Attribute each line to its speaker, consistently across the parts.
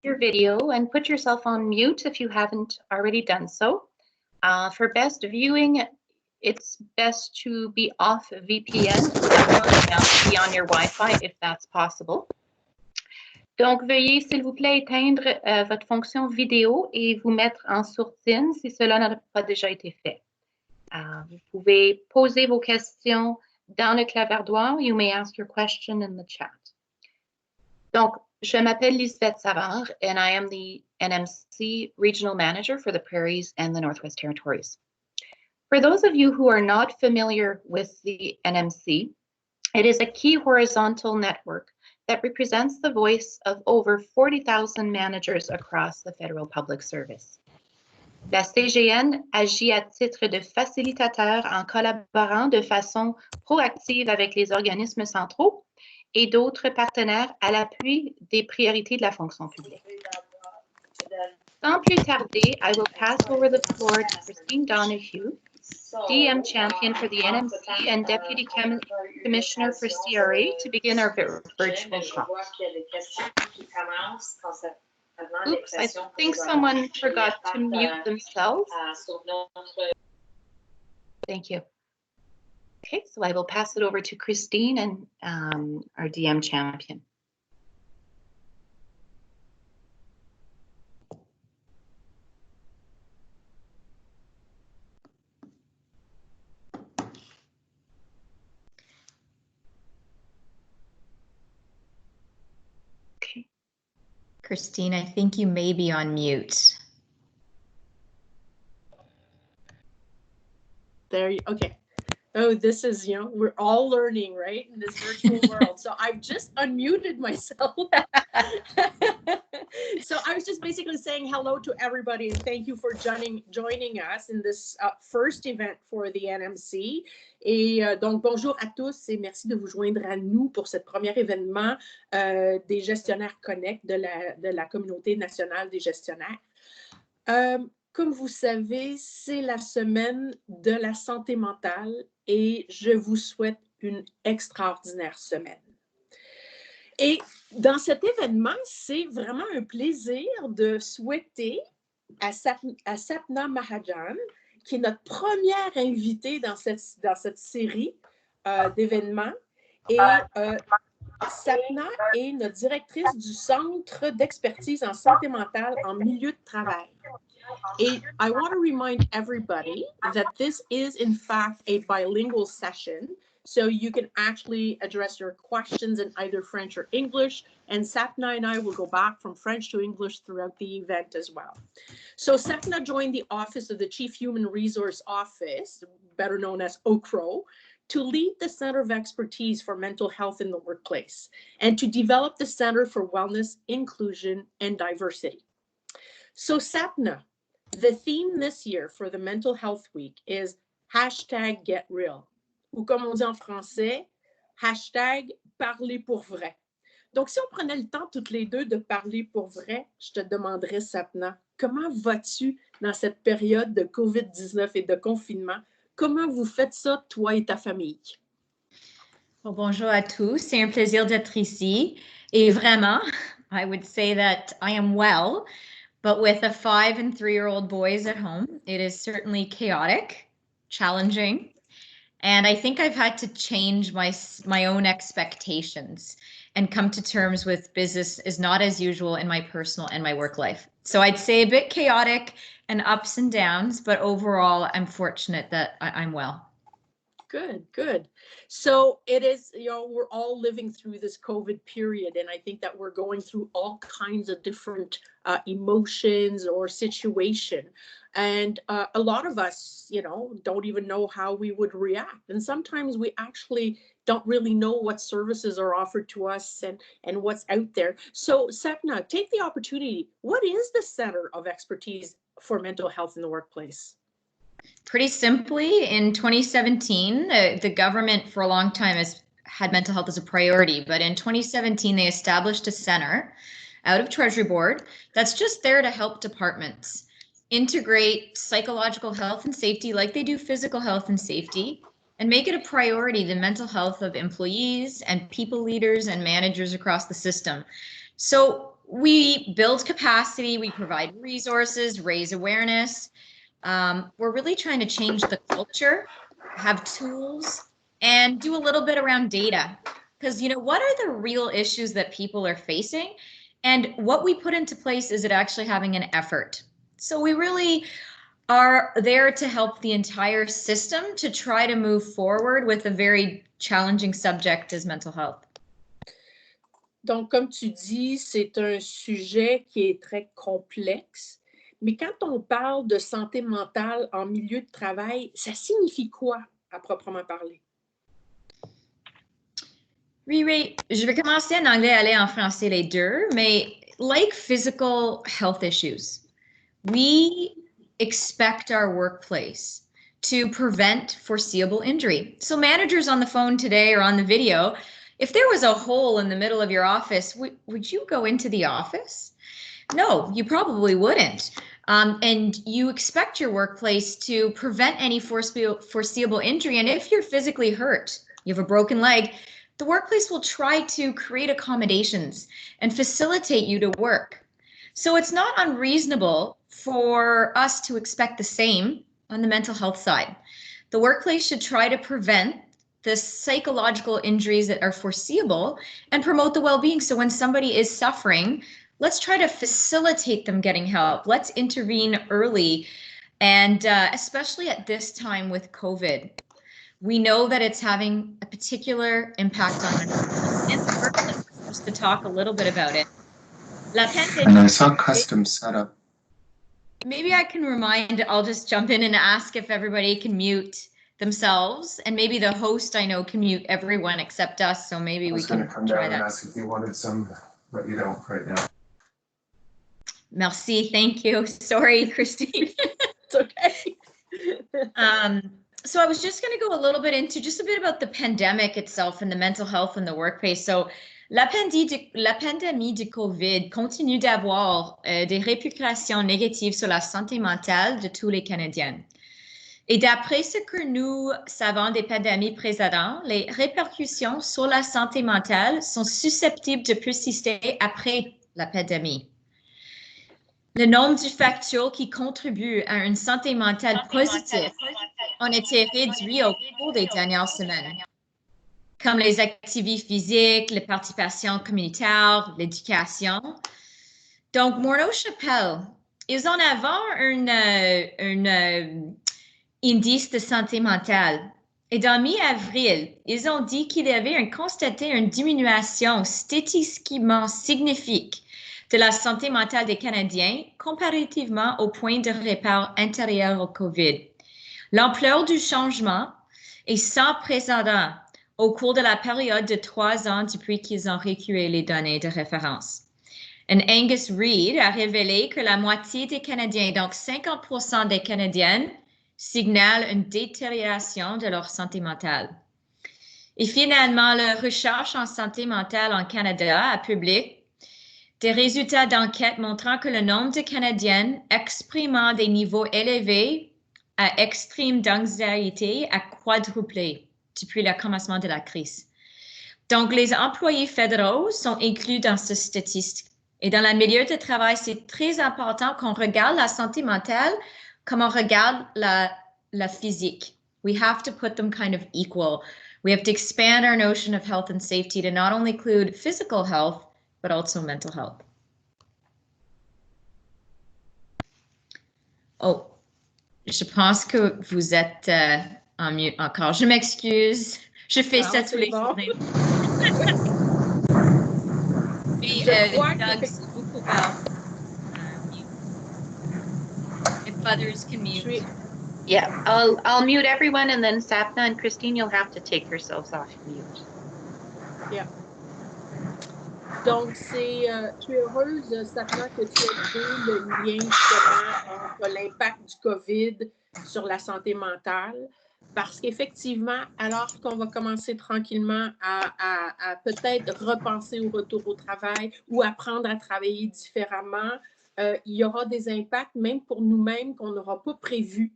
Speaker 1: your video and put yourself on mute if you haven't already done so. For best viewing, it's best to be off VPN or be on your Wi-Fi if that's possible. Donc, veuillez, s'il vous plaît, éteindre votre fonction vidéo et vous mettre en sourdine si cela n'a pas déjà été fait. Vous pouvez poser vos questions dans le clavardoir. You may ask your question in the chat. Donc, je m'appelle Lisbeth Savard, and I am the NMC Regional Manager for the Prairies and the Northwest Territories. For those of you who are not familiar with the NMC, it is a key horizontal network that represents the voice of over 40,000 managers across the federal public service. La CGN agit à titre de facilitateur en collaborant de façon proactive avec les organismes centraux et d'autres partenaires à l'appui des priorités de la fonction publique. Sans plus tarder, I will pass over the floor to Christine Donoghue, DM Champion for the NMC and Deputy Commissioner for CRA, to begin our virtual talk. Oops, I think someone forgot to mute themselves. Thank you. Okay, so I will pass it over to Christine and our DM Champion.
Speaker 2: Christine, I think you may be on mute.
Speaker 3: There you, okay. Oh, this is, you know, we're all learning, right, in this virtual world. So I've just unmuted myself. So I was just basically saying hello to everybody and thank you for joining us in this first event for the NMC. Et donc, bonjour à tous et merci de vous joindre à nous pour ce premier événement des gestionnaires connect de la communauté nationale des gestionnaires. Comme vous savez, c'est la semaine de la santé mentale et je vous souhaite une extraordinaire semaine. Et dans cet événement, c'est vraiment un plaisir de souhaiter à Sapna Mahajan, qui est notre première invitée dans cette série d'événements. Et Sapna est notre directrice du Centre d'expertise en santé mentale en milieu de travail. And I want to remind everybody that this is, in fact, a bilingual session. So you can actually address your questions in either French or English. And Sapna and I will go back from French to English throughout the event as well. So Sapna joined the Office of the Chief Human Resource Office, better known as OCHRO, to lead the Center of Expertise for Mental Health in the Workplace and to develop the Center for Wellness, Inclusion, and Diversity. So Sapna, the theme this year for the Mental Health Week is #GetReal, ou comme on dit en français, #Parler pour vrai. Donc, si on prenait le temps toutes les deux de parler pour vrai, je te demanderais, Sapna, comment vas-tu dans cette période de COVID-19 et de confinement? Comment vous faites ça, toi et ta famille?
Speaker 2: Well, bonjour à tous, c'est un plaisir d'être ici. Et vraiment, I would say that I am well. But with a 5- and 3-year-old boys at home, it is certainly chaotic, challenging, and I think I've had to change my own expectations and come to terms with business is not as usual in my personal and my work life. So I'd say a bit chaotic and ups and downs, but overall, I'm fortunate that I'm well.
Speaker 3: Good, good. So it is, you know, we're all living through this COVID period, and I think that we're going through all kinds of different emotions or situation. And a lot of us, you know, don't even know how we would react. And sometimes we actually don't really know what services are offered to us and what's out there. So Sapna, take the opportunity. What is the Center of Expertise for Mental Health in the Workplace?
Speaker 2: Pretty simply, in 2017, the government for a long time has had mental health as a priority, but in 2017, they established a center out of Treasury Board that's just there to help departments integrate psychological health and safety like they do physical health and safety, and make it a priority, the mental health of employees and people leaders and managers across the system. So we build capacity, we provide resources, raise awareness. We're really trying to change the culture, have tools, and do a little bit around data. Because, you know, what are the real issues that people are facing? And what we put into place, is it actually having an effort? So we really are there to help the entire system to try to move forward with a very challenging subject as mental health.
Speaker 3: Donc, comme tu dis, c'est un sujet qui est très complexe. Mais quand on parle de santé mentale en milieu de travail, ça signifie quoi à proprement parler?
Speaker 2: Oui, je vais commencer en anglais, aller en français, les deux. Mais like physical health issues, we expect our workplace to prevent foreseeable injury. So managers on the phone today or on the video, if there was a hole in the middle of your office, would you go into the office? No, you probably wouldn't. And you expect your workplace to prevent any foreseeable injury. And if you're physically hurt, you have a broken leg, the workplace will try to create accommodations and facilitate you to work. So it's not unreasonable for us to expect the same on the mental health side. The workplace should try to prevent the psychological injuries that are foreseeable and promote the well-being. So when somebody is suffering, let's try to facilitate them getting help. Let's intervene early. And especially at this time with COVID, we know that it's having a particular impact on us. Just to talk a little bit about it.
Speaker 4: And I saw custom setup.
Speaker 2: Maybe I can remind, I'll just jump in and ask if everybody can mute themselves, and maybe the host I know can mute everyone except us, so maybe we can
Speaker 4: come
Speaker 2: try
Speaker 4: down
Speaker 2: that.
Speaker 4: and ask if you wanted some, but you don't right now.
Speaker 2: Merci, thank you. Sorry, Christine.
Speaker 3: It's okay.
Speaker 2: So I was just going to go a little bit into just a bit about the pandemic itself and the mental health in the workplace. So la pandémie du COVID continue d'avoir des répercussions négatives sur la santé mentale de tous les Canadiens. Et d'après ce que nous savons des pandémies précédentes, les répercussions sur la santé mentale sont susceptibles de persister après la pandémie. Le nombre de facteurs qui contribuent à une santé mentale positive ont été réduits au cours des dernières semaines, comme les activités physiques, la participation communautaire, l'éducation. Donc, Morneau-Chapelle, ils ont avant un indice de santé mentale. Et dans mi-avril, ils ont dit qu'il y avait constaté une diminution statistiquement significative de la santé mentale des Canadiens comparativement au point de repère antérieur au COVID. L'ampleur du changement est sans précédent au cours de la période de 3 ans depuis qu'ils ont recueilli les données de référence. And Angus Reid a révélé que la moitié des Canadiens, donc 50% des Canadiennes, signalent une détérioration de leur santé mentale. Et finalement, la recherche en santé mentale en Canada a publié des résultats d'enquête montrant que le nombre de Canadiennes exprimant des niveaux élevés à extrême d'anxiété a quadruplé depuis le commencement de la crise. Donc, les employés fédéraux sont inclus dans cette statistique. Et dans le milieu de travail, c'est très important qu'on regarde la santé mentale comme on regarde la physique. We have to put them kind of equal. We have to expand our notion of health and safety to not only include physical health, but also mental health. Oh, je pense que vous êtes en mute encore. Je m'excuse. Je fais ça tous les jours. Et Doug, s'il vous plaît, mute. If others can mute.
Speaker 1: Yeah, I'll mute everyone, and then Sapna and Christine, you'll have to take yourselves off mute.
Speaker 3: Yeah. Donc, je suis heureuse, Sapna, que tu aies fait le lien justement entre l'impact du COVID sur la santé mentale, parce qu'effectivement, alors qu'on va commencer tranquillement à peut-être repenser au retour au travail ou apprendre à travailler différemment, il y aura des impacts, même pour nous-mêmes, qu'on n'aura pas prévus.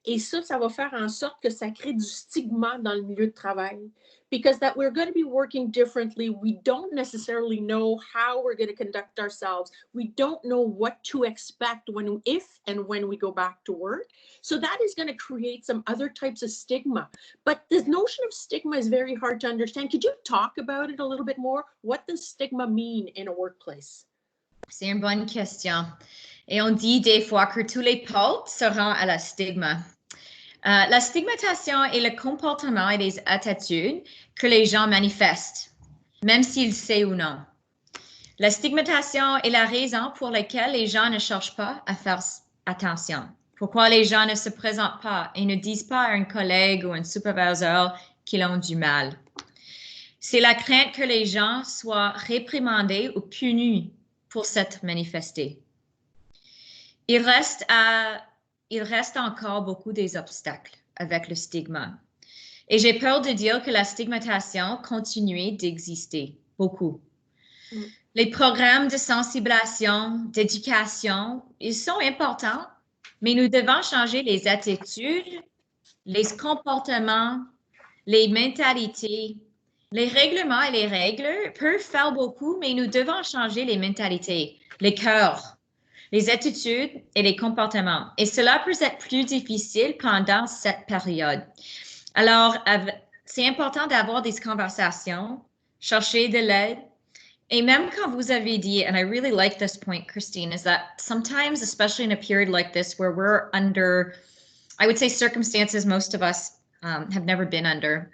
Speaker 3: Et ça va faire en sorte que ça crée du stigma dans le milieu de travail. Because that we're going to be working differently. We don't necessarily know how we're going to conduct ourselves. We don't know what to expect if and when we go back to work. So that is going to create some other types of stigma. But the notion of stigma is very hard to understand. Could you talk about it a little bit more? What does stigma mean in a workplace?
Speaker 2: C'est une bonne question. Et on dit des fois que tous les portes se rendent à la stigma. La stigmatisation est le comportement et les attitudes que les gens manifestent, même s'ils savent ou non. La stigmatisation est la raison pour laquelle les gens ne cherchent pas à faire attention. Pourquoi les gens ne se présentent pas et ne disent pas à un collègue ou un superviseur qu'ils ont du mal. C'est la crainte que les gens soient réprimandés ou punis pour s'être manifestés. Il reste encore beaucoup des obstacles avec le stigma. Et j'ai peur de dire que la stigmatisation continue d'exister beaucoup. Les programmes de sensibilisation, d'éducation, ils sont importants, mais nous devons changer les attitudes, les comportements, les mentalités. Les règlements et les règles peuvent faire beaucoup, mais nous devons changer les mentalités, les cœurs, les attitudes et les comportements. Et cela peut être plus difficile pendant cette période. Alors, c'est important d'avoir des conversations, chercher de l'aide. Et même quand vous avez dit, and I really like this point, Christine, is that sometimes, especially in a period like this where we're under, I would say circumstances most of us have never been under,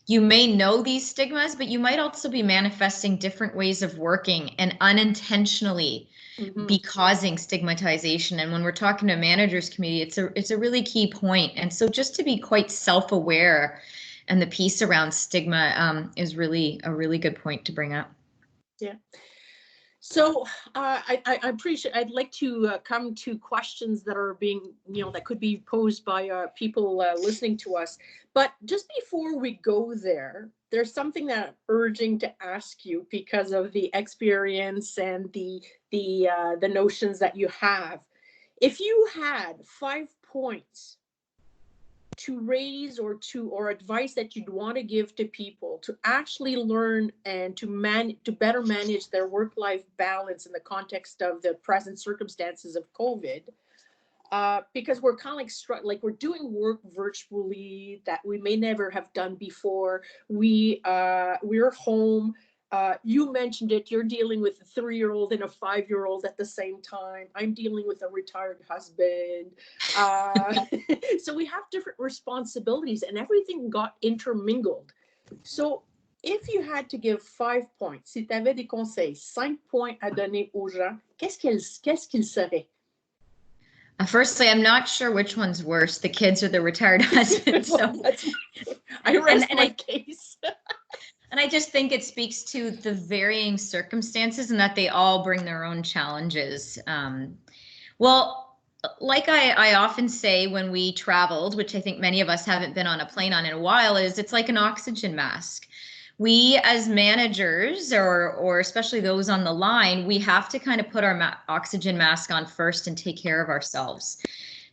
Speaker 2: you may know these stigmas, but you might also be manifesting different ways of working and unintentionally be causing stigmatization. And when we're talking to a managers committee, it's a really key point. And so just to be quite self-aware and the piece around stigma is really a really good point to bring up.
Speaker 3: Yeah. So I appreciate, I'd like to come to questions that are being, that could be posed by people listening to us. But just before we go there, there's something that I'm urging to ask you because of the experience and the notions that you have. If you had 5 points to raise or advice that you'd want to give to people to actually learn and to better manage their work-life balance in the context of the present circumstances of COVID, because we're kind of like we're doing work virtually that we may never have done before. We're home. You mentioned it, you're dealing with a 3-year-old and a 5-year-old at the same time. I'm dealing with a retired husband. So we have different responsibilities and everything got intermingled. So if you had to give 5 points, si tu avais des conseils, 5 points à donner aux gens, qu'est-ce qu'ils seraient?
Speaker 2: Firstly, I'm not sure which one's worse, the kids or the retired husband. So
Speaker 3: I rest my case.
Speaker 2: And I just think it speaks to the varying circumstances and that they all bring their own challenges. Well, like I often say when we traveled, which I think many of us haven't been on a plane in a while, is it's like an oxygen mask. We as managers or especially those on the line, we have to kind of put our oxygen mask on first and take care of ourselves.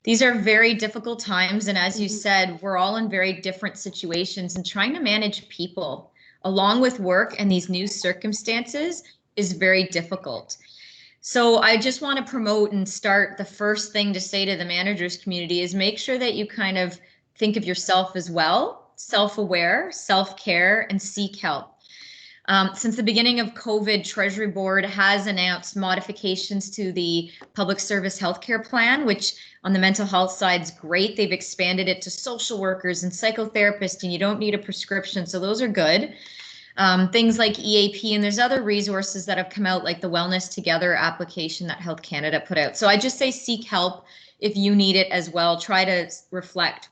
Speaker 2: These are very difficult times. And as you said, we're all in very different situations, and trying to manage people along with work and these new circumstances is very difficult. So I just want to promote and start, the first thing to say to the managers community is make sure that you kind of think of yourself as well, self-aware, self-care, and seek help. Since the beginning of COVID, Treasury Board has announced modifications to the public service healthcare plan, which on the mental health side is great. They've expanded it to social workers and psychotherapists, and you don't need a prescription. So those are good. Things like EAP, and there's other resources that have come out, like the Wellness Together application that Health Canada put out. So I just say seek help if you need it as well. Try to reflect.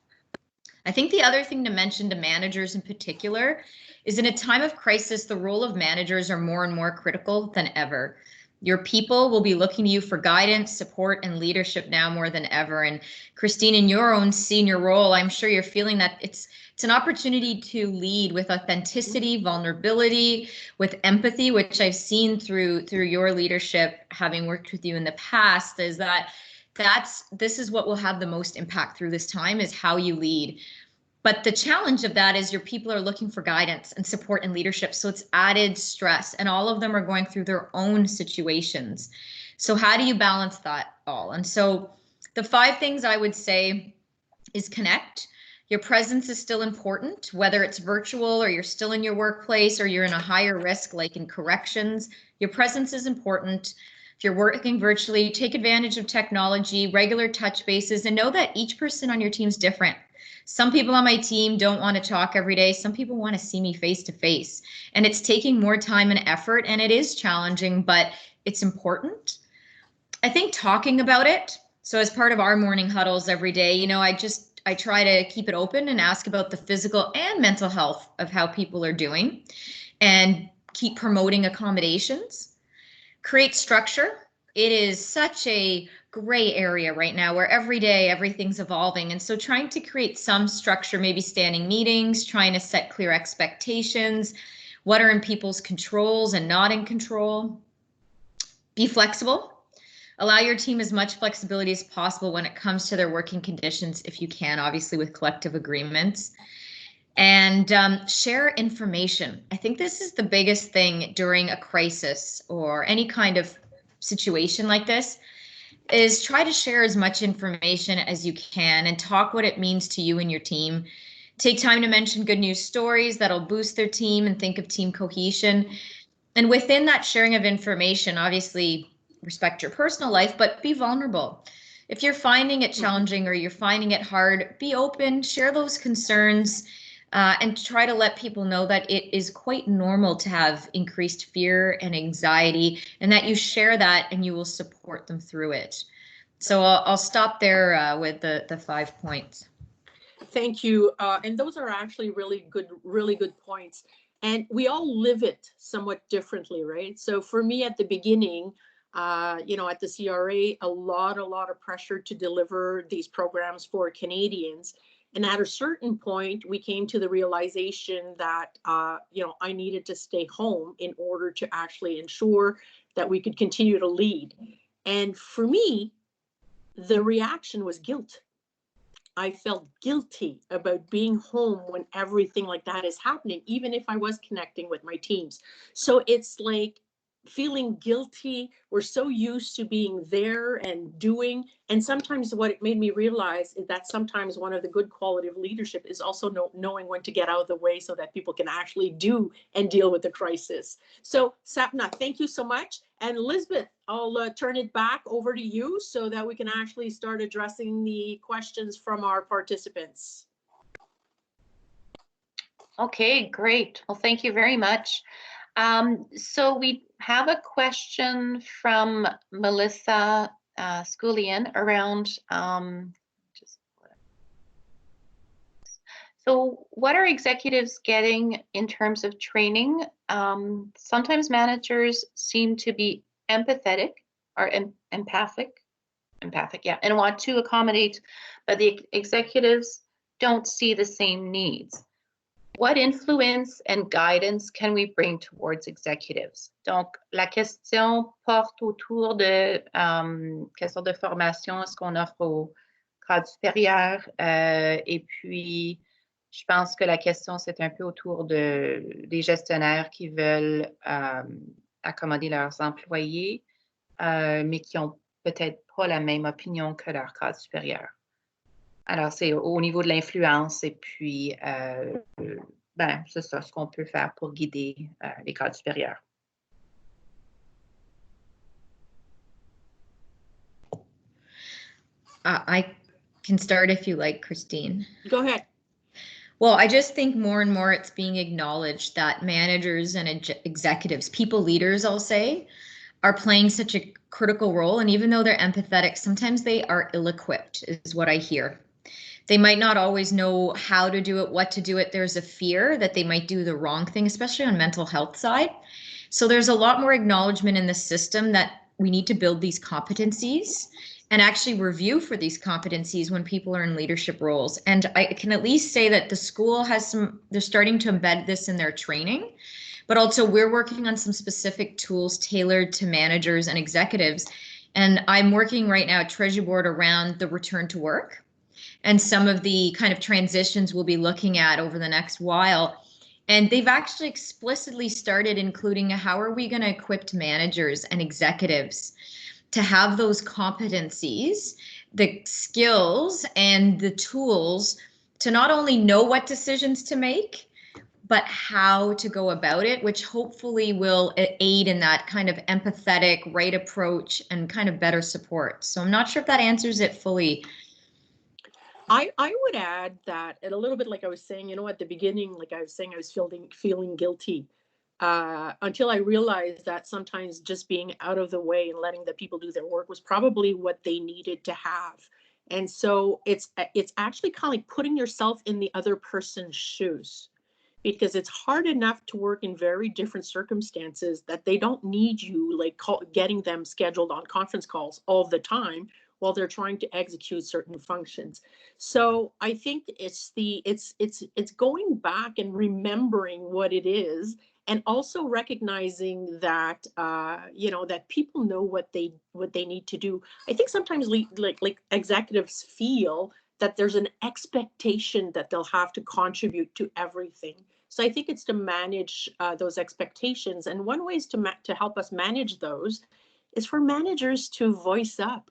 Speaker 2: I think the other thing to mention to managers in particular is in a time of crisis, the role of managers are more and more critical than ever. Your people will be looking to you for guidance, support, and leadership now more than ever. And Christine, in your own senior role, I'm sure you're feeling that it's an opportunity to lead with authenticity, vulnerability, with empathy, which I've seen through your leadership, having worked with you in the past, is that this is what will have the most impact through this time, is how you lead. But the challenge of that is your people are looking for guidance and support and leadership. So it's added stress, and all of them are going through their own situations. So how do you balance that all? And so the 5 things I would say is connect. Your presence is still important, whether it's virtual or you're still in your workplace or you're in a higher risk, like in corrections. Your presence is important. If you're working virtually, take advantage of technology, regular touch bases, and know that each person on your team is different. Some people on my team don't want to talk every day. Some people want to see me face to face, and it's taking more time and effort, and it is challenging, but it's important. I think talking about it. So as part of our morning huddles every day, you know, I try to keep it open and ask about the physical and mental health of how people are doing, and keep promoting accommodations. Create structure. It is such a gray area right now where every day everything's evolving. And so trying to create some structure, maybe standing meetings, trying to set clear expectations, what are in people's controls and not in control. Be flexible. Allow your team as much flexibility as possible when it comes to their working conditions, if you can, obviously with collective agreements. And share information. I think this is the biggest thing during a crisis or any kind of situation like this, is try to share as much information as you can and talk what it means to you and your team. Take time to mention good news stories that'll boost their team and think of team cohesion. And within that sharing of information, obviously respect your personal life, but be vulnerable. If you're finding it challenging or you're finding it hard, be open, share those concerns, and try to let people know that it is quite normal to have increased fear and anxiety, and that you share that and you will support them through it. So I'll stop there with the 5 points.
Speaker 3: Thank you. And those are actually really good points. And we all live it somewhat differently, right? So for me at the beginning, you know, at the CRA, a lot of pressure to deliver these programs for Canadians. And at a certain point, we came to the realization that, you know, I needed to stay home in order to actually ensure that we could continue to lead. And for me, the reaction was guilt. I felt guilty about being home when everything like that is happening, even if I was connecting with my teams. So it's like feeling guilty. We're so used to being there and doing. And sometimes what it made me realize is that sometimes one of the good quality of leadership is also knowing when to get out of the way so that people can actually do and deal with the crisis. So Sapna, thank you so much. And Elizabeth, I'll turn it back over to you so that we can actually start addressing the questions from our participants.
Speaker 1: Okay, great. Well, thank you very much. So we have a question from Melissa Sculian around so what are executives getting in terms of training? Sometimes managers seem to be empathetic or empathic, yeah, and want to accommodate, but the executives don't see the same needs. What influence and guidance can we bring towards executives? Donc, la question porte autour de quelle sorte de formation est-ce qu'on offre au cadre supérieur, et puis je pense que la question c'est un peu autour des gestionnaires qui veulent accommoder leurs employés, mais qui ont peut-être pas la même opinion que leur cadre supérieur. Alors, c'est au niveau de l'influence et puis, ben, c'est ça, ce qu'on peut faire pour guider les cadres supérieurs.
Speaker 2: I can start if you like, Christine.
Speaker 3: Go ahead.
Speaker 2: Well, I just think more and more it's being acknowledged that managers and executives, people leaders, I'll say, are playing such a critical role. And even though they're empathetic, sometimes they are ill-equipped, is what I hear. They might not always know how to do it, what to do it. There's a fear that they might do the wrong thing, especially on mental health side. So there's a lot more acknowledgement in the system that we need to build these competencies and actually review for these competencies when people are in leadership roles. And I can at least say that the school has they're starting to embed this in their training, but also we're working on some specific tools tailored to managers and executives And I'm working right now at Treasury Board around the return to work and some of the kind of transitions we'll be looking at over the next while. And they've actually explicitly started including how are we going to equip managers and executives to have those competencies, the skills and the tools to not only know what decisions to make, but how to go about it, which hopefully will aid in that kind of empathetic, right approach and kind of better support. So I'm not sure if that answers it fully.
Speaker 3: I would add that, and a little bit like I was saying, you know, at the beginning, like I was saying, I was feeling guilty until I realized that sometimes just being out of the way and letting the people do their work was probably what they needed to have. And so it's actually kind of like putting yourself in the other person's shoes, because it's hard enough to work in very different circumstances that they don't need you like getting them scheduled on conference calls all the time while they're trying to execute certain functions. So I think it's going back and remembering what it is, and also recognizing that you know, that people know what they need to do. I think sometimes like executives feel that there's an expectation that they'll have to contribute to everything. So I think it's to manage those expectations, and one way is to help us manage those is for managers to voice up.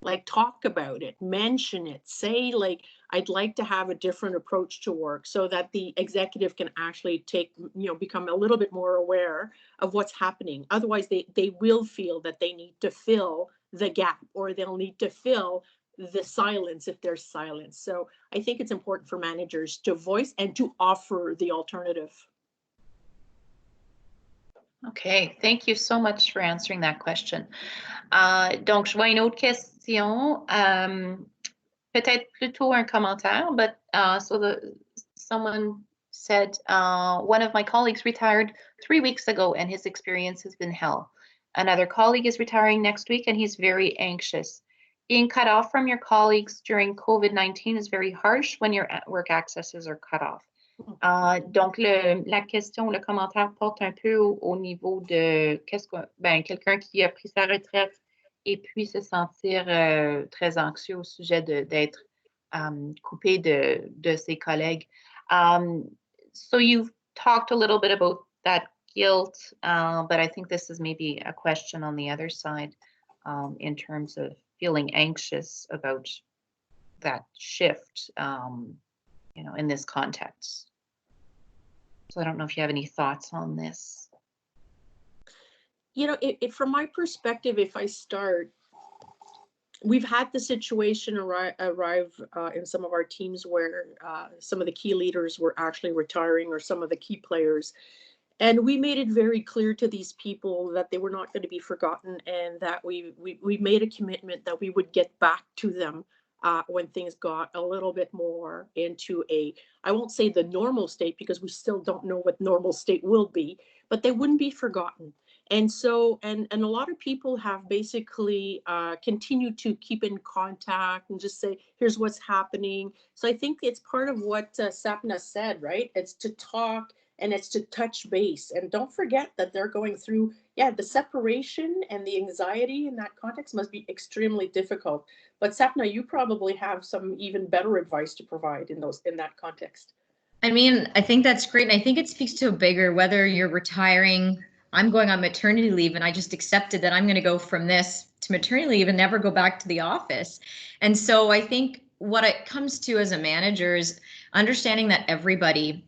Speaker 3: Like talk about it, mention it, say like, I'd like to have a different approach to work, so that the executive can actually take, you know, become a little bit more aware of what's happening. Otherwise they will feel that they need to fill the gap, or they'll need to fill the silence if there's silence. So I think it's important for managers to voice and to offer the alternative.
Speaker 1: Okay, thank you so much for answering that question. Donc, je vois une autre question, peut-être plutôt un commentaire, but someone said, one of my colleagues retired 3 weeks ago and his experience has been hell. Another colleague is retiring next week and he's very anxious. Being cut off from your colleagues during COVID-19 is very harsh when your work accesses are cut off. Donc, la question, le commentaire porte un peu au niveau de quelqu'un qui a pris sa retraite et puis se sentir très anxieux au sujet d'être coupé de ses collègues. So you've talked a little bit about that guilt, but I think this is maybe a question on the other side in terms of feeling anxious about that shift, you know, in this context. So I don't know if you have any thoughts on this.
Speaker 3: You know, from my perspective, if I start, we've had the situation arrive in some of our teams where some of the key leaders were actually retiring, or some of the key players. And we made it very clear to these people that they were not going to be forgotten, and that we made a commitment that we would get back to them when things got a little bit more into I won't say the normal state, because we still don't know what normal state will be, but they wouldn't be forgotten. And so, and a lot of people have basically continued to keep in contact and just say, here's what's happening. So I think it's part of what Sapna said, right? It's to talk and it's to touch base. And don't forget that they're going through, the separation and the anxiety in that context must be extremely difficult. But Sapna, you probably have some even better advice to provide in that context.
Speaker 2: I mean, I think that's great. And I think it speaks to a bigger, whether you're retiring, I'm going on maternity leave and I just accepted that I'm going to go from this to maternity leave and never go back to the office. And so I think what it comes to as a manager is understanding that everybody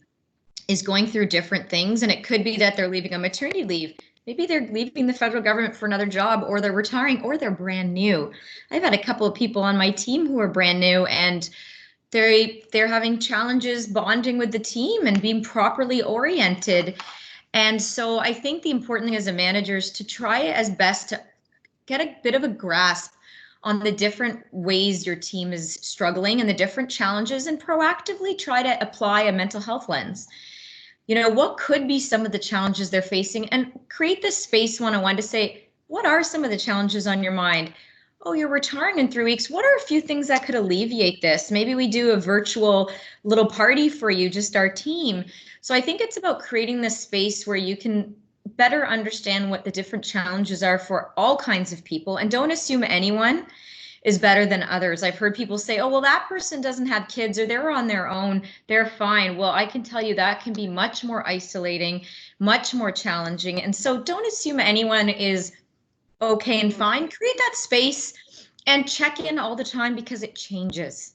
Speaker 2: is going through different things. And it could be that they're leaving on maternity leave. Maybe they're leaving the federal government for another job, or they're retiring, or they're brand new. I've had a couple of people on my team who are brand new, and they're having challenges bonding with the team and being properly oriented. And so I think the important thing as a manager is to try as best to get a bit of a grasp on the different ways your team is struggling and the different challenges, and proactively try to apply a mental health lens. You know, what could be some of the challenges they're facing, and create this space one-on-one to say, what are some of the challenges on your mind? Oh, you're retiring in 3 weeks. What are a few things that could alleviate this? Maybe we do a virtual little party for you, just our team. So I think it's about creating this space where you can better understand what the different challenges are for all kinds of people, and don't assume anyone is better than others. I've heard people say, oh, well, that person doesn't have kids or they're on their own, they're fine. Well, I can tell you that can be much more isolating, much more challenging. And so don't assume anyone is okay and fine. Create that space and check in all the time because it changes.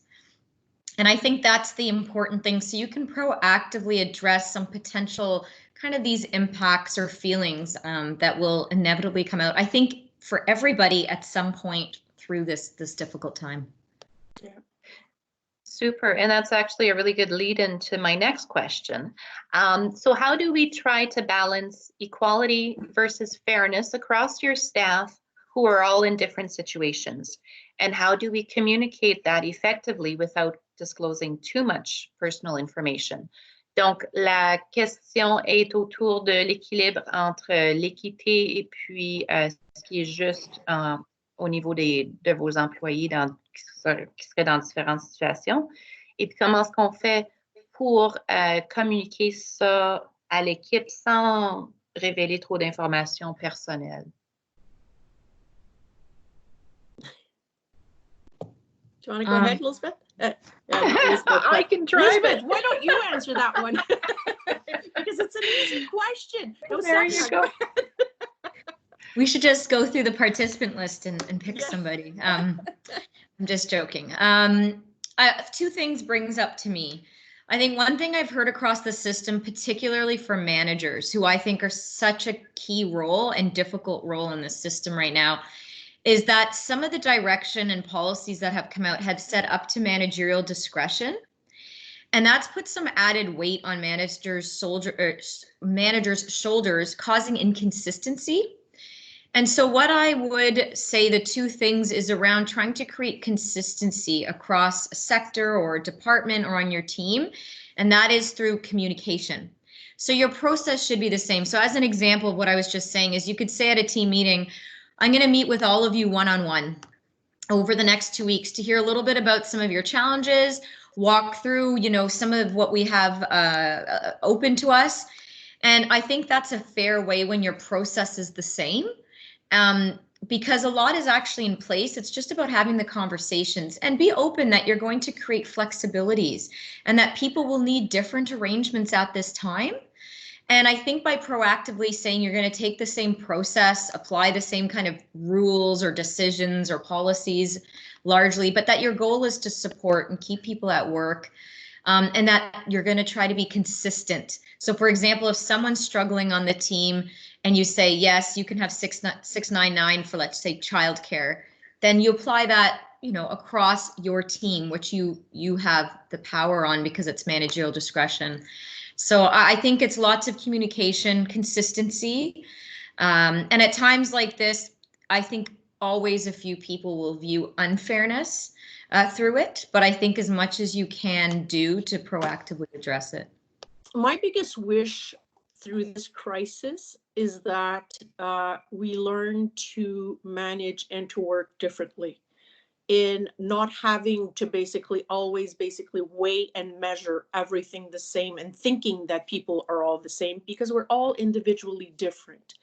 Speaker 2: And I think that's the important thing. So you can proactively address some potential kind of these impacts or feelings that will inevitably come out, I think, for everybody at some point through this difficult time.
Speaker 3: Yeah.
Speaker 1: Super, and that's actually a really good lead into my next question. So how do we try to balance equality versus fairness across your staff who are all in different situations? And how do we communicate that effectively without disclosing too much personal information? Donc, la question est autour de l'équilibre entre l'équité et puis ce qui est juste au niveau de vos employés qui seraient dans différentes situations. Et puis, comment est-ce qu'on fait pour communiquer ça à l'équipe sans révéler trop d'informations personnelles?
Speaker 3: Do you want to go ahead, Elizabeth?
Speaker 1: Elizabeth, I can try.
Speaker 3: Elizabeth, why don't you answer that one? Because it's an easy question. No,
Speaker 1: there you go.
Speaker 2: We should just go through the participant list and pick somebody. I'm just joking. Two things brings up to me. I think one thing I've heard across the system, particularly for managers, who I think are such a key role and difficult role in the system right now, is that some of the direction and policies that have come out have set up to managerial discretion. And that's put some added weight on managers' shoulders, causing inconsistency. And so what I would say the two things is around trying to create consistency across a sector or a department or on your team, and that is through communication. So your process should be the same. So as an example of what I was just saying is you could say at a team meeting, I'm going to meet with all of you one-on-one over the next 2 weeks to hear a little bit about some of your challenges, walk through, some of what we have open to us. And I think that's a fair way when your process is the same, because a lot is actually in place. It's just about having the conversations and be open that you're going to create flexibilities and that people will need different arrangements at this time. And I think by proactively saying you're going to take the same process, apply the same kind of rules or decisions or policies largely, but that your goal is to support and keep people at work, and that you're going to try to be consistent. So for example, if someone's struggling on the team and you say, yes, you can have 699 for, let's say, childcare, then you apply that, across your team, which you have the power on because it's managerial discretion. So I think it's lots of communication, consistency, and at times like this, I think always a few people will view unfairness through it, but I think as much as you can do to proactively address it.
Speaker 3: My biggest wish through this crisis is that we learn to manage and to work differently, in not having to always weigh and measure everything the same and thinking that people are all the same, because we're all individually different.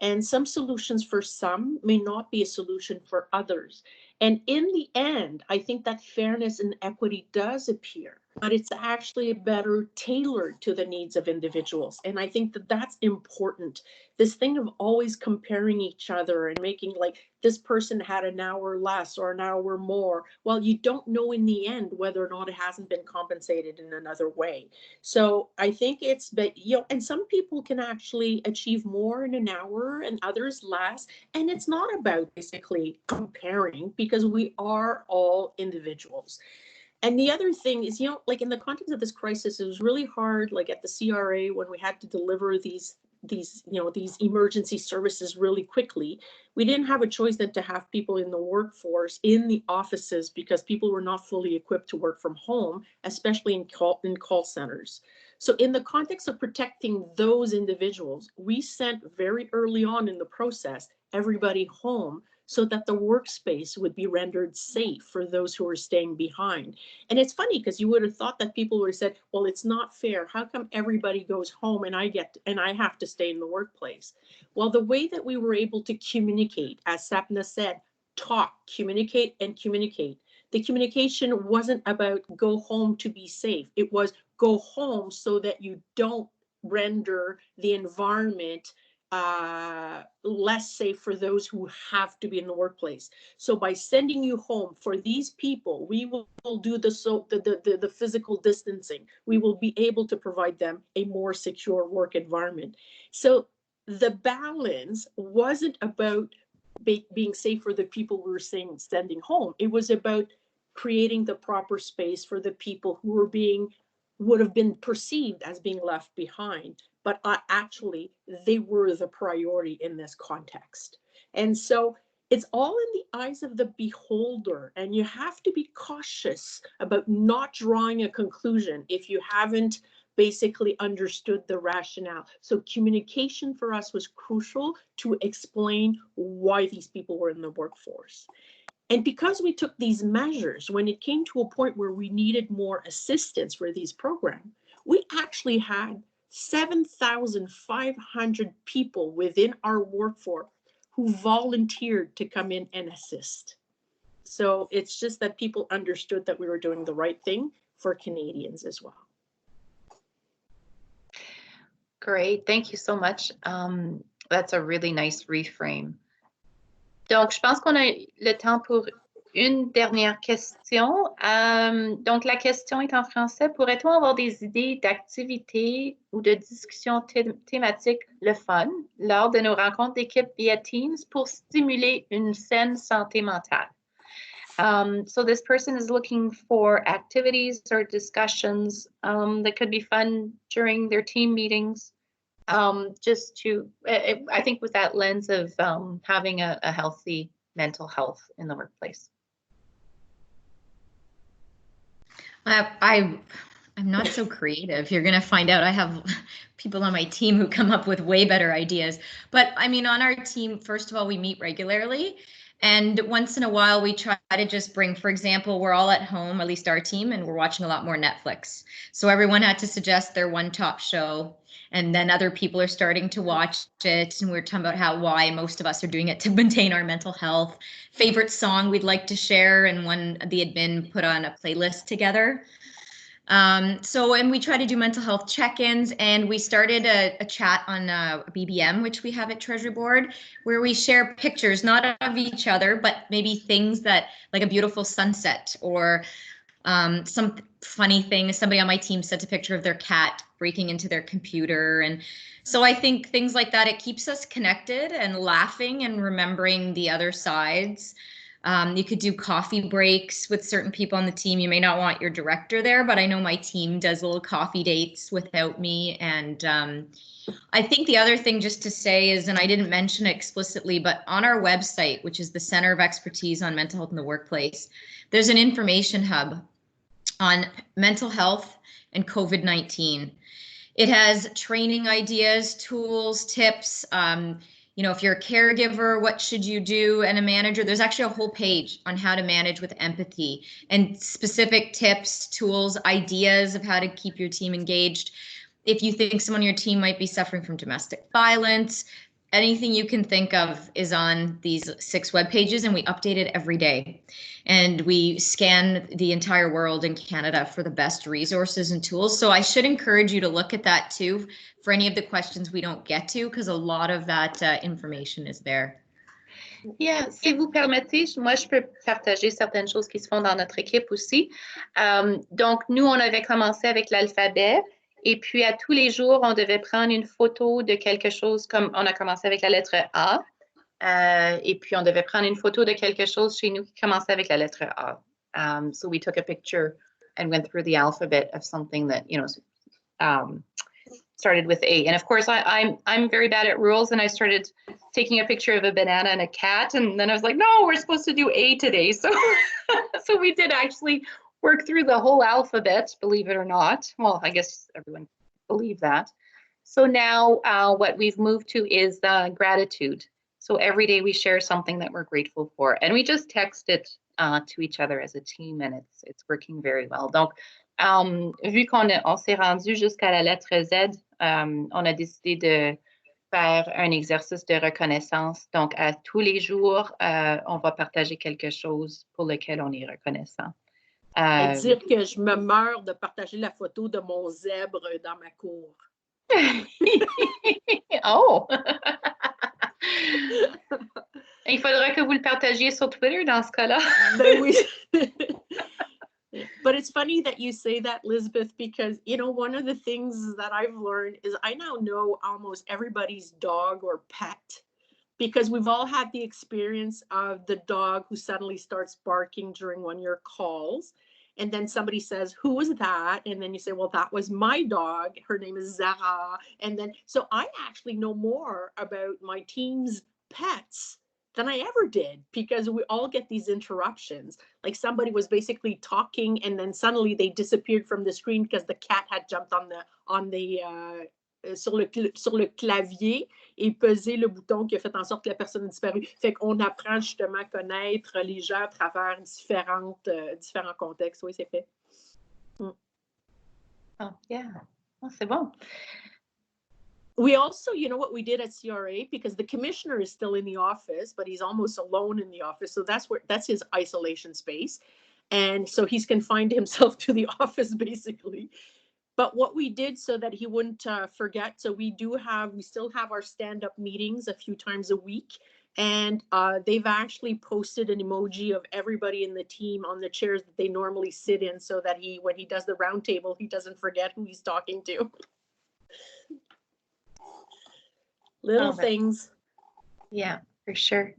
Speaker 3: And some solutions for some may not be a solution for others. And in the end, I think that fairness and equity does appear, but it's actually better tailored to the needs of individuals. And I think that that's important. This thing of always comparing each other and making like this person had an hour less or an hour more. Well, you don't know in the end whether or not it hasn't been compensated in another way. So I think and some people can actually achieve more in an hour and others less. And it's not about basically comparing, because we are all individuals. And the other thing is, like in the context of this crisis, it was really hard, like at the CRA, when we had to deliver these emergency services really quickly. We didn't have a choice than to have people in the workforce, in the offices, because people were not fully equipped to work from home, especially in call centers. So in the context of protecting those individuals, we sent very early on in the process everybody home so that the workspace would be rendered safe for those who are staying behind. And it's funny because you would have thought that people would have said, well, it's not fair. How come everybody goes home and I have to stay in the workplace? Well, the way that we were able to communicate, as Sapna said, talk, communicate and communicate. The communication wasn't about go home to be safe. It was go home so that you don't render the environment less safe for those who have to be in the workplace. So by sending you home, for these people, we will do the physical distancing. We will be able to provide them a more secure work environment. So the balance wasn't about being safe for the people we were sending home. It was about creating the proper space for the people who would have been perceived as being left behind, but actually they were the priority in this context. And so it's all in the eyes of the beholder, and you have to be cautious about not drawing a conclusion if you haven't basically understood the rationale. So communication for us was crucial to explain why these people were in the workforce. And because we took these measures, when it came to a point where we needed more assistance for these programs, we actually had 7,500 people within our workforce who volunteered to come in and assist. So it's just that people understood that we were doing the right thing for Canadians as well.
Speaker 1: Great, thank you so much. That's a really nice reframe. Donc, je pense qu'on a le temps pour une dernière question. Donc, la question est en français. Pourrait-on avoir des idées d'activités ou de discussions thématiques le fun lors de nos rencontres d'équipe via Teams pour stimuler une saine santé mentale? So this person is looking for activities or discussions that could be fun during their team meetings. Just to, I think with that lens of having a healthy mental health in the workplace.
Speaker 2: I'm not so creative. You're going to find out I have people on my team who come up with way better ideas. But I mean, on our team, first of all, we meet regularly. And once in a while, we try to just bring, for example, we're all at home, at least our team, and we're watching a lot more Netflix. So everyone had to suggest their one top show. And then other people are starting to watch it. And we're talking about why most of us are doing it to maintain our mental health. Favorite song we'd like to share. And when the admin put on a playlist together. And we try to do mental health check-ins, and we started a chat on BBM, which we have at Treasury Board, where we share pictures, not of each other, but maybe things that, like a beautiful sunset or some funny thing. Somebody on my team sent a picture of their cat breaking into their computer. And so I think things like that, it keeps us connected and laughing and remembering the other sides. You could do coffee breaks with certain people on the team. You may not want your director there, but I know my team does little coffee dates without me. And I think the other thing just to say is, and I didn't mention it explicitly, but on our website, which is the Center of Expertise on Mental Health in the Workplace, there's an information hub on mental health and COVID-19. It has training ideas, tools, tips. You know, if you're a caregiver, what should you do? And a manager, there's actually a whole page on how to manage with empathy and specific tips, tools, ideas of how to keep your team engaged. If you think someone on your team might be suffering from domestic violence, anything you can think of is on these 6 web pages, and we update it every day. And we scan the entire world in Canada for the best resources and tools. So I should encourage you to look at that too for any of the questions we don't get to, because a lot of that information is there.
Speaker 1: Yeah, si vous permettez, moi je peux partager certaines choses qui se font dans notre équipe aussi. Donc nous, on avait commencé avec l'alphabet. Et puis, à tous les jours, on devait prendre une photo de quelque chose, comme on a commencé avec la lettre A. Et puis, on devait prendre une photo de quelque chose chez nous qui commençait avec la lettre A. So we took a picture and went through the alphabet of something that, you know, started with A. And of course, I'm very bad at rules, and I started taking a picture of a banana and a cat. And then I was like, no, we're supposed to do A today. So, so we did actually work through the whole alphabet, believe it or not. Well, I guess everyone believe that. So now what we've moved to is gratitude. So every day we share something that we're grateful for, and we just text it to each other as a team, and it's working very well. Donc, vu on s'est rendu jusqu'à la lettre Z, on a décidé de faire un exercice de reconnaissance. Donc, à tous les jours, on va partager quelque chose pour lequel on est reconnaissant.
Speaker 3: Et dire que je me meurs de partager la photo de mon zèbre dans ma cour.
Speaker 1: Oh! Il faudra que vous le partagiez sur Twitter dans ce cas-là.
Speaker 3: Ben oui. But it's funny that you say that, Elizabeth, because, you know, one of the things that I've learned is I now know almost everybody's dog or pet, because we've all had the experience of the dog who suddenly starts barking during one of your calls. And then somebody says, who is that? And then you say, well, that was my dog. Her name is Zara. And then, so I actually know more about my team's pets than I ever did, because we all get these interruptions. Like somebody was basically talking and then suddenly they disappeared from the screen because the cat had jumped sur le clavier et pesé le bouton qui a fait en sorte que la personne a disparu. Fait qu'on apprend justement à connaître les gens à travers différents contextes. Oui, c'est fait.
Speaker 1: Oh, yeah. Oh, c'est bon.
Speaker 3: We also, you know what we did at CRA, because the commissioner is still in the office, but he's almost alone in the office. So that's his isolation space. And so he's confined himself to the office basically. But what we did so that he wouldn't forget, so we still have our stand-up meetings a few times a week. And they've actually posted an emoji of everybody in the team on the chairs that they normally sit in, so that when he does the round table, he doesn't forget who he's talking to. Little things.
Speaker 1: Yeah, for sure.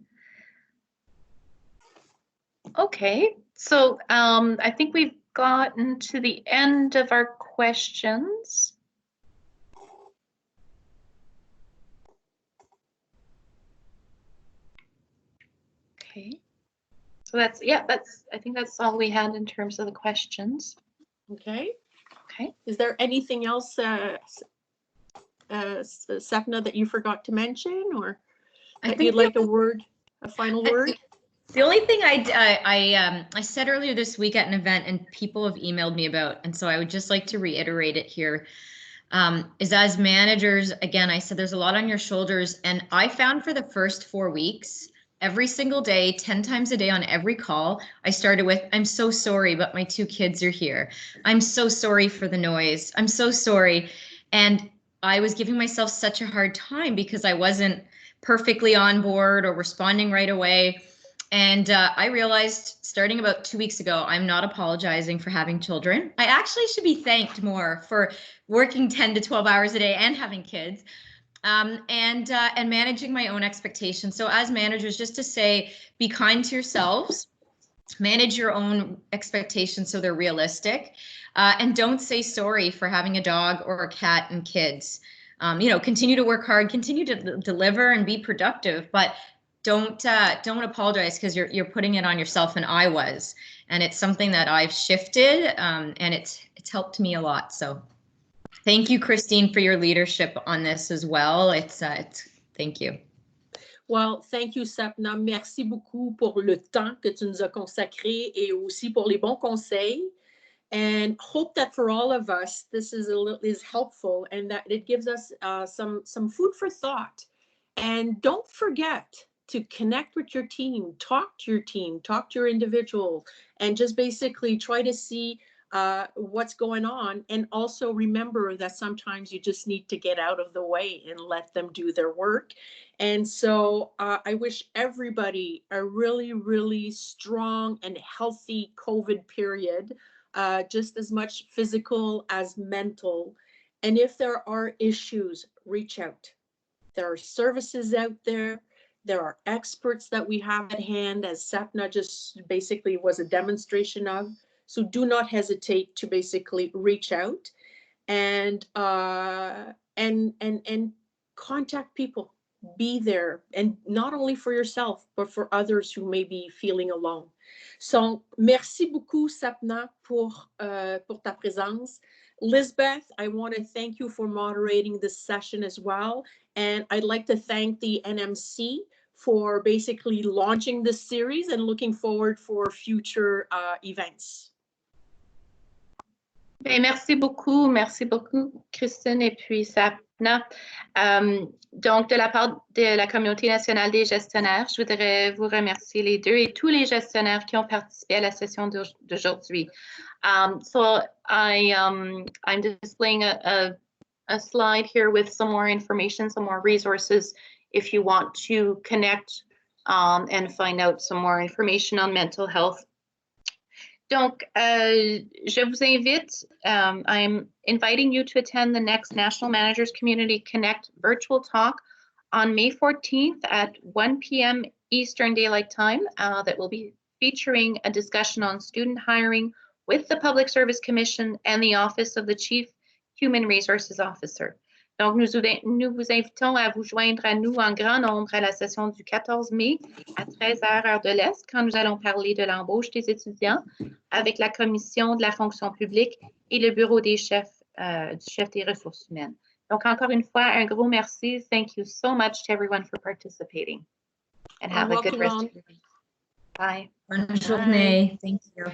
Speaker 1: Okay, so I think we've gotten to the end of our questions. Okay, so I think that's all we had in terms of the questions.
Speaker 3: Okay.
Speaker 1: Okay.
Speaker 3: Is there anything else, Sapna, that you forgot to mention, or that you'd like a final word?
Speaker 2: The only thing I said earlier this week at an event, and people have emailed me about, and so I would just like to reiterate it here, is as managers, again, I said there's a lot on your shoulders, and I found for the first 4 weeks, every single day, 10 times a day on every call, I started with, I'm so sorry, but my 2 kids are here. I'm so sorry for the noise. I'm so sorry. And I was giving myself such a hard time because I wasn't perfectly on board or responding right away. And I realized starting about 2 weeks ago, I'm not apologizing for having children. I actually should be thanked more for working 10 to 12 hours a day and having kids, and managing my own expectations. So as managers, just to say, be kind to yourselves, manage your own expectations so they're realistic, and don't say sorry for having a dog or a cat and kids. Continue to work hard, continue to deliver and be productive, but don't apologize, because you're putting it on yourself, and I was, and it's something that I've shifted, and it's helped me a lot. So thank you, Christine, for your leadership on this as well. Thank you.
Speaker 3: Well, thank you, Sapna. Merci beaucoup pour le temps que tu nous as consacré et aussi pour les bons conseils. And hope that for all of us, this is helpful, and that it gives us some food for thought. And don't forget to connect with your team, talk to your individual, and just basically try to see what's going on. And also remember that sometimes you just need to get out of the way and let them do their work. And so I wish everybody a really, really strong and healthy COVID period, just as much physical as mental. And if there are issues, reach out. There are services out there. There are experts that we have at hand, as Sapna just basically was a demonstration of. So do not hesitate to basically reach out and contact people. Be there, and not only for yourself, but for others who may be feeling alone. So, merci beaucoup, Sapna, pour ta présence. Lisbeth, I want to thank you for moderating this session as well. And I'd like to thank the NMC for basically launching this series and looking forward for future events.
Speaker 1: Bien, merci beaucoup, Christine et puis Sapna. Donc, de la part de la Communauté nationale des gestionnaires, je voudrais vous remercier les deux et tous les gestionnaires qui ont participé à la session d'aujourd'hui. So I'm displaying a slide here with some more information, some more resources if you want to connect and find out some more information on mental health. Donc, je vous invite, I'm inviting you to attend the next National Managers Community Connect virtual talk on May 14th at 1 p.m. Eastern Daylight Time that will be featuring a discussion on student hiring with the Public Service Commission and the Office of the Chief Human Resources Officer. Donc, nous vous invitons à vous joindre à nous en grand nombre à la session du 14 mai à 13h heure de l'Est, quand nous allons parler de l'embauche des étudiants avec la Commission de la fonction publique et le Bureau des chefs, du chef des ressources humaines. Donc, encore une fois, un gros merci. Thank you so much to everyone for participating. And have a good rest of your day. Bye.
Speaker 2: Bonne journée. Thank you.